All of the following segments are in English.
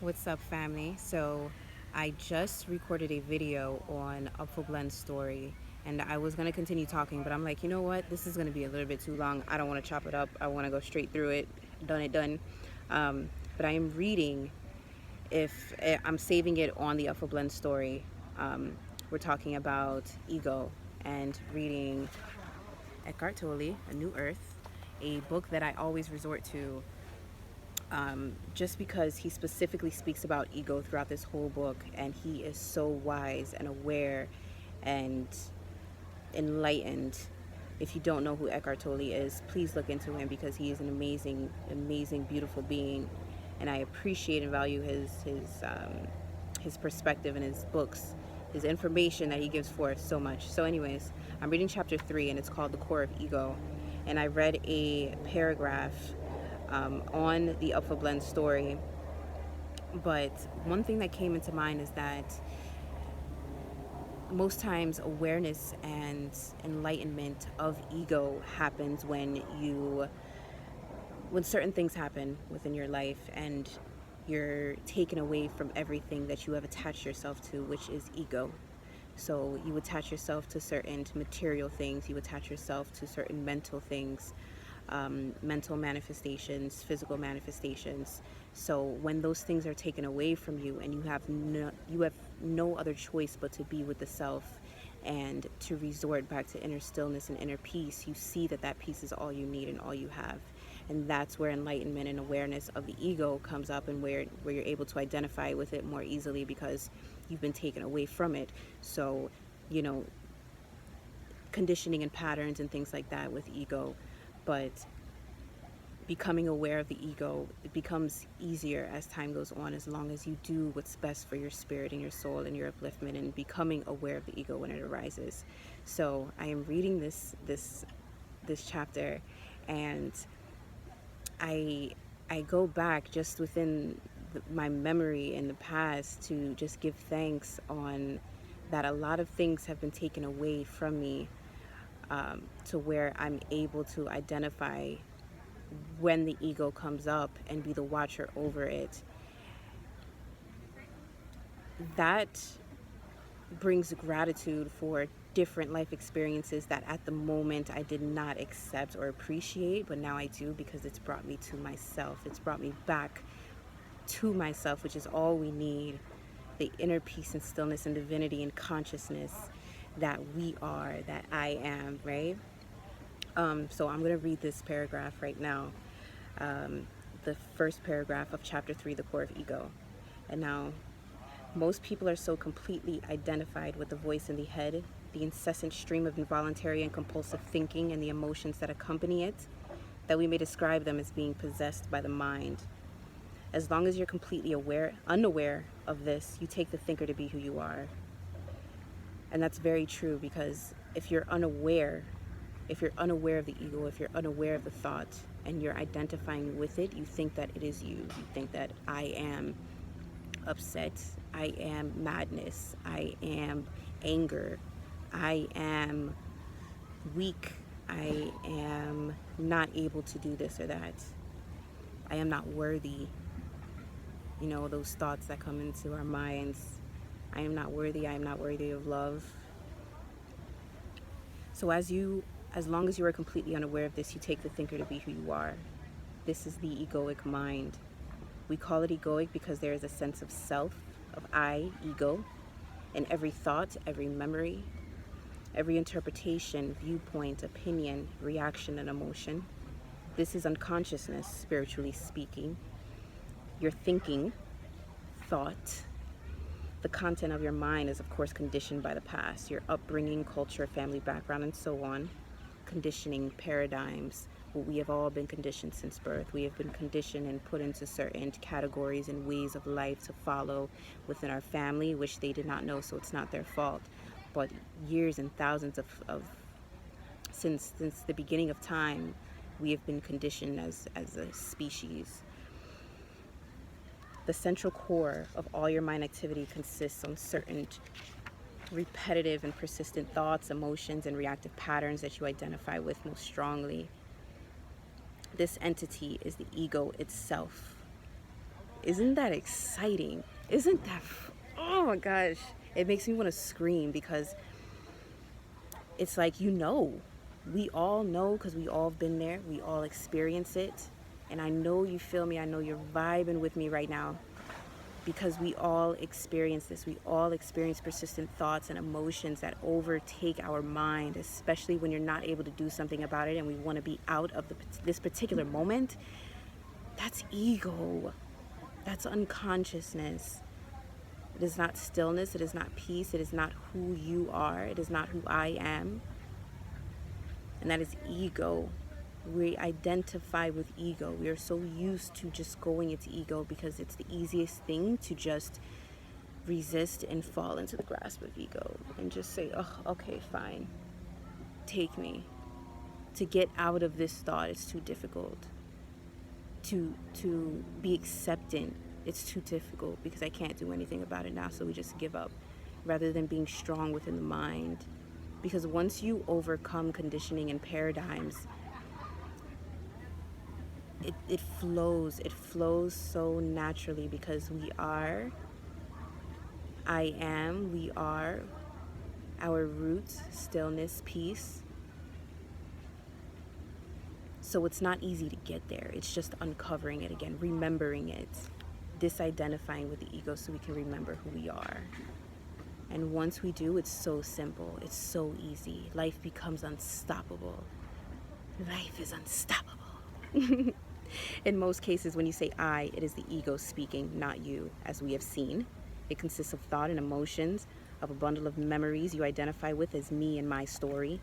What's up, family? So I just recorded a video on Upful Blends story, and I was going to continue talking, but I'm like, you know what? This is going to be a little bit too long. I don't want to chop it up. I want to go straight through it. Done. But I am reading, if I'm saving it on the Upful Blends story. We're talking about ego and reading Eckhart Tolle, A New Earth, a book that I always resort to just because he specifically speaks about ego throughout this whole book, and he is so wise and aware and enlightened. If you don't know who Eckhart Tolle is, please look into him because he is an amazing, beautiful being, and I appreciate and value his perspective and his books, his information that he gives forth so much. So, anyways, I'm reading chapter 3, and it's called "The Core of Ego," and I read a paragraph on the Upful Blend story. But one thing that came into mind is that most times awareness and enlightenment of ego happens when certain things happen within your life and you're taken away from everything that you have attached yourself to, which is ego. So you attach yourself to certain material things, you attach yourself to certain mental things, mental manifestations, physical manifestations. So when those things are taken away from you and you have no other choice but to be with the self and to resort back to inner stillness and inner peace, you see that that peace is all you need and all you have. And that's where enlightenment and awareness of the ego comes up, and where you're able to identify with it more easily because you've been taken away from it. So, you know, conditioning and patterns and things like that with ego. But becoming aware of the ego, it becomes easier as time goes on, as long as you do what's best for your spirit and your soul and your upliftment, and becoming aware of the ego when it arises. So I am reading this chapter, and I go back just within my memory in the past to just give thanks on that a lot of things have been taken away from me, to where I'm able to identify when the ego comes up and be the watcher over it. That brings gratitude for different life experiences that at the moment I did not accept or appreciate, but now I do, because it's brought me to myself. It's brought me back to myself, which is all we need. The inner peace and stillness and divinity and consciousness that we are, that I am, right? So I'm going to read this paragraph right now. The first paragraph of chapter 3, The Core of Ego. And now, most people are so completely identified with the voice in the head, the incessant stream of involuntary and compulsive thinking and the emotions that accompany it, that we may describe them as being possessed by the mind. As long as you're completely unaware of this, you take the thinker to be who you are. And that's very true, because if you're unaware of the ego, if you're unaware of the thought and you're identifying with it, you think that it is you. You think that I am upset, I am madness, I am anger, I am weak, I am not able to do this or that, I am not worthy. You know, those thoughts that come into our minds. I am not worthy of love. So as long as you are completely unaware of this, you take the thinker to be who you are. This is the egoic mind. We call it egoic because there is a sense of self, of I, ego, in every thought, every memory, every interpretation, viewpoint, opinion, reaction, and emotion. This is unconsciousness, spiritually speaking. Your thinking, thought. The content of your mind is, of course, conditioned by the past, your upbringing, culture, family background, and so on. Conditioning, paradigms. Well, we have all been conditioned since birth. We have been conditioned and put into certain categories and ways of life to follow within our family, which they did not know, so it's not their fault. But years and thousands of since the beginning of time, we have been conditioned as a species. The central core of all your mind activity consists on certain repetitive and persistent thoughts, emotions, and reactive patterns that you identify with most strongly. This entity is the ego itself. Isn't that exciting? Isn't that, oh my gosh. It makes me want to scream because it's like, we all know because we all been there. We all experience it. And I know you feel me. I know you're vibing with me right now because we all experience this. We all experience persistent thoughts and emotions that overtake our mind, especially when you're not able to do something about it and we want to be out of this particular moment. That's ego. That's unconsciousness. It is not stillness. It is not peace. It is not who you are. It is not who I am. And that is ego. We identify with ego. We are so used to just going into ego because it's the easiest thing to just resist and fall into the grasp of ego and just say, oh, okay, fine. Take me. To get out of this thought is too difficult. To be acceptant, it's too difficult because I can't do anything about it now, so we just give up rather than being strong within the mind. Because once you overcome conditioning and paradigms, it flows so naturally because we are, I am, we are, our roots, stillness, peace. So it's not easy to get there. It's just uncovering it again, remembering it, disidentifying with the ego so we can remember who we are. And once we do, it's so simple. It's so easy. Life becomes unstoppable. Life is unstoppable. In most cases, when you say I, it is the ego speaking, not you, as we have seen. It consists of thought and emotions, of a bundle of memories you identify with as me and my story,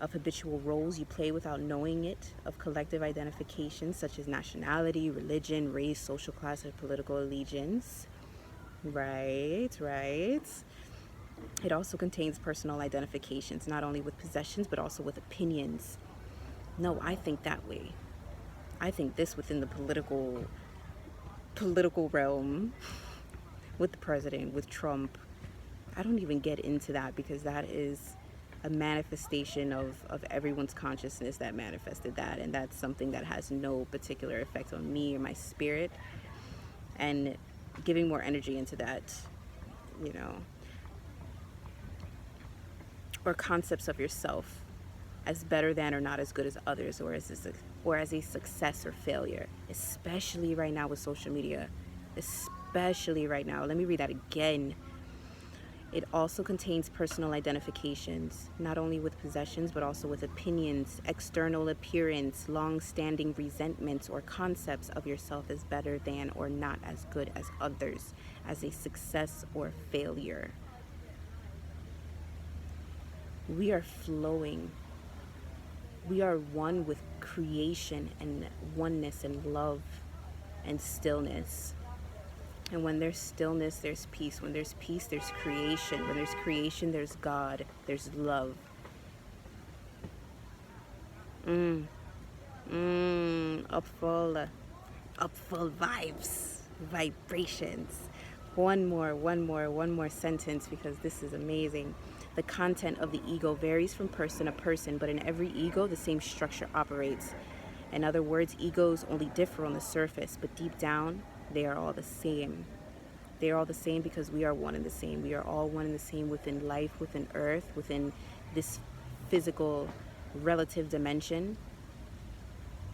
of habitual roles you play without knowing it, of collective identifications such as nationality, religion, race, social class, or political allegiance. Right. It also contains personal identifications, not only with possessions, but also with opinions. No, I think that way. I think this within the political realm, with the president, with Trump. I don't even get into that because that is a manifestation of everyone's consciousness that manifested that, and that's something that has no particular effect on me or my spirit. And giving more energy into that, or concepts of yourself as better than or not as good as others, or as a success or failure, especially right now with social media. Especially right now. Let me read that again. It also contains personal identifications, not only with possessions, but also with opinions, external appearance, long-standing resentments, or concepts of yourself as better than or not as good as others, as a success or failure. We are flowing. We are one with creation and oneness and love and stillness. And when there's stillness, there's peace. When there's peace, there's creation. When there's creation, there's God. There's love. Upful vibes, vibrations. One more sentence because this is amazing. The content of the ego varies from person to person, but in every ego, the same structure operates. In other words, egos only differ on the surface, but deep down, they are all the same. They are all the same because we are one and the same. We are all one and the same within life, within earth, within this physical relative dimension.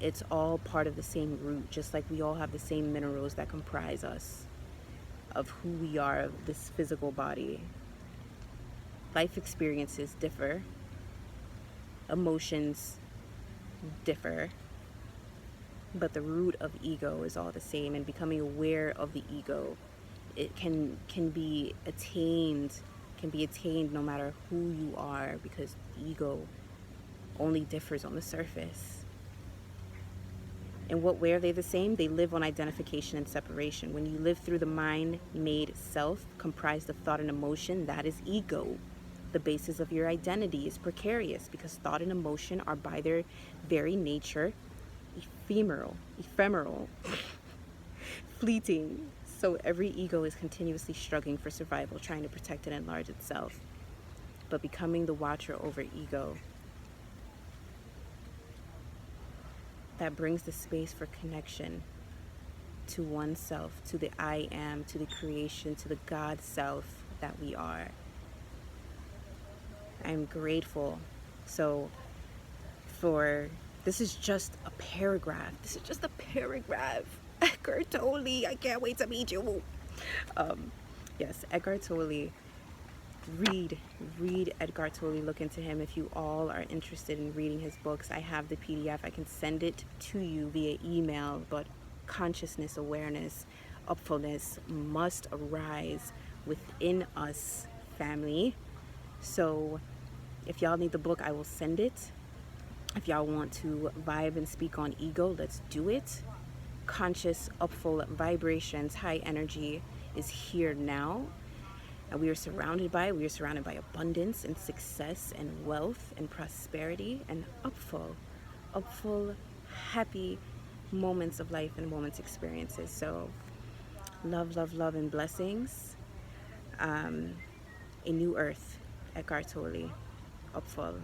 It's all part of the same root, just like we all have the same minerals that comprise us, of who we are, of this physical body. Life experiences differ. Emotions differ. But the root of ego is all the same, and becoming aware of the ego, it can be attained no matter who you are, because ego only differs on the surface. In what way are they the same? They live on identification and separation. When you live through the mind-made self, comprised of thought and emotion, that is ego. The basis of your identity is precarious because thought and emotion are by their very nature ephemeral, fleeting. So every ego is continuously struggling for survival, trying to protect and enlarge itself. But becoming the watcher over ego, that brings the space for connection to oneself, to the I am, to the creation, to the God self that we are. I'm grateful. So for this is just a paragraph. This is just a paragraph. Eckhart Tolle, I can't wait to meet you. Yes, Eckhart Tolle. Read Eckhart Tolle. Look into him if you all are interested in reading his books. I have the PDF. I can send it to you via email. But consciousness, awareness, upfulness must arise within us, family. So if y'all need the book, I will send it. If y'all want to vibe and speak on ego, let's do it. Conscious, upful vibrations, high energy is here now. And we are surrounded by it. We are surrounded by abundance and success and wealth and prosperity and upful, happy moments of life and moments experiences. So love, love, love, and blessings. A new earth, Eckhart Tolle, upful.